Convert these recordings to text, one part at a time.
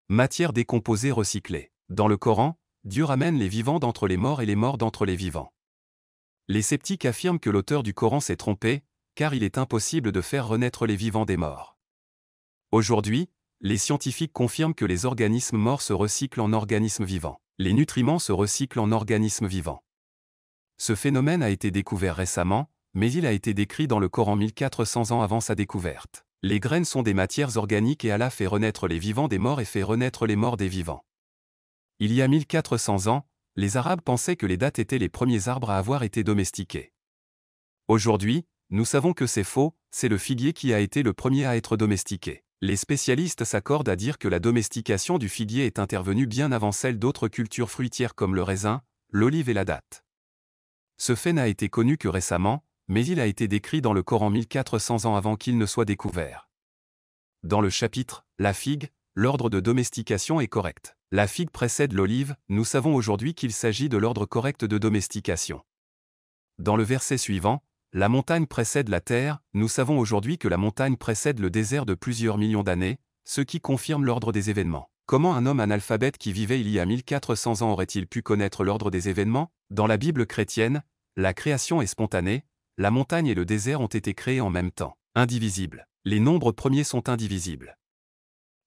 Matière décomposée recyclée. Dans le Coran, Dieu ramène les vivants d'entre les morts et les morts d'entre les vivants. Les sceptiques affirment que l'auteur du Coran s'est trompé, car il est impossible de faire renaître les vivants des morts. Aujourd'hui, les scientifiques confirment que les organismes morts se recyclent en organismes vivants. Les nutriments se recyclent en organismes vivants. Ce phénomène a été découvert récemment, mais il a été décrit dans le Coran 1400 ans avant sa découverte. Les graines sont des matières organiques et Allah fait renaître les vivants des morts et fait renaître les morts des vivants. Il y a 1400 ans, les Arabes pensaient que les dattes étaient les premiers arbres à avoir été domestiqués. Aujourd'hui, nous savons que c'est faux, c'est le figuier qui a été le premier à être domestiqué. Les spécialistes s'accordent à dire que la domestication du figuier est intervenue bien avant celle d'autres cultures fruitières comme le raisin, l'olive et la datte. Ce fait n'a été connu que récemment, mais il a été décrit dans le Coran 1400 ans avant qu'il ne soit découvert. Dans le chapitre « La figue », l'ordre de domestication est correct. La figue précède l'olive, nous savons aujourd'hui qu'il s'agit de l'ordre correct de domestication. Dans le verset suivant, la montagne précède la terre, nous savons aujourd'hui que la montagne précède le désert de plusieurs millions d'années, ce qui confirme l'ordre des événements. Comment un homme analphabète qui vivait il y a 1400 ans aurait-il pu connaître l'ordre des événements? Dans la Bible chrétienne, la création est spontanée, la montagne et le désert ont été créés en même temps. Indivisibles. Les nombres premiers sont indivisibles.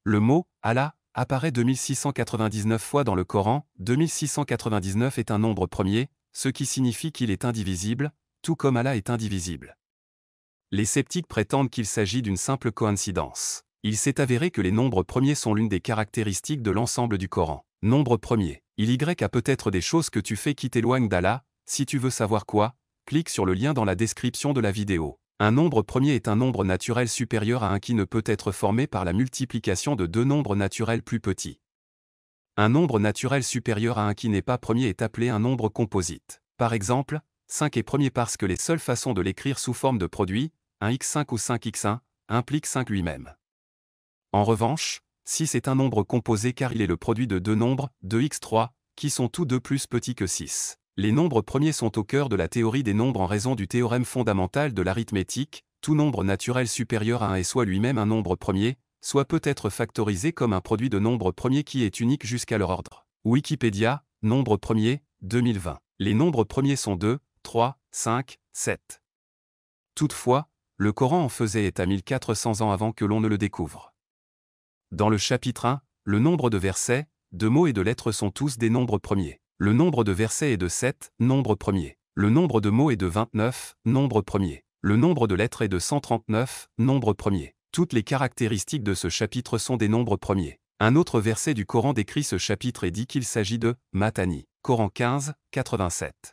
Le mot « Allah » apparaît 2699 fois dans le Coran, 2699 est un nombre premier, ce qui signifie qu'il est indivisible, tout comme Allah est indivisible. Les sceptiques prétendent qu'il s'agit d'une simple coïncidence. Il s'est avéré que les nombres premiers sont l'une des caractéristiques de l'ensemble du Coran. Nombre premier. Il y a peut-être des choses que tu fais qui t'éloignent d'Allah, si tu veux savoir quoi, clique sur le lien dans la description de la vidéo. Un nombre premier est un nombre naturel supérieur à 1 qui ne peut être formé par la multiplication de deux nombres naturels plus petits. Un nombre naturel supérieur à 1 qui n'est pas premier est appelé un nombre composite. Par exemple, 5 est premier parce que les seules façons de l'écrire sous forme de produit, 1x5 ou 5x1, impliquent 5 lui-même. En revanche, 6 est un nombre composé car il est le produit de deux nombres, 2x3, qui sont tous deux plus petits que 6. Les nombres premiers sont au cœur de la théorie des nombres en raison du théorème fondamental de l'arithmétique, tout nombre naturel supérieur à 1 est soit lui-même un nombre premier, soit peut être factorisé comme un produit de nombres premiers qui est unique jusqu'à leur ordre. Wikipédia, nombre premier, 2020. Les nombres premiers sont 2, 3, 5, 7. Toutefois, le Coran en faisait état 1400 ans avant que l'on ne le découvre. Dans le chapitre 1, le nombre de versets, de mots et de lettres sont tous des nombres premiers. Le nombre de versets est de 7, nombre premier. Le nombre de mots est de 29, nombre premier. Le nombre de lettres est de 139, nombre premier. Toutes les caractéristiques de ce chapitre sont des nombres premiers. Un autre verset du Coran décrit ce chapitre et dit qu'il s'agit de Matani. Coran 15, 87.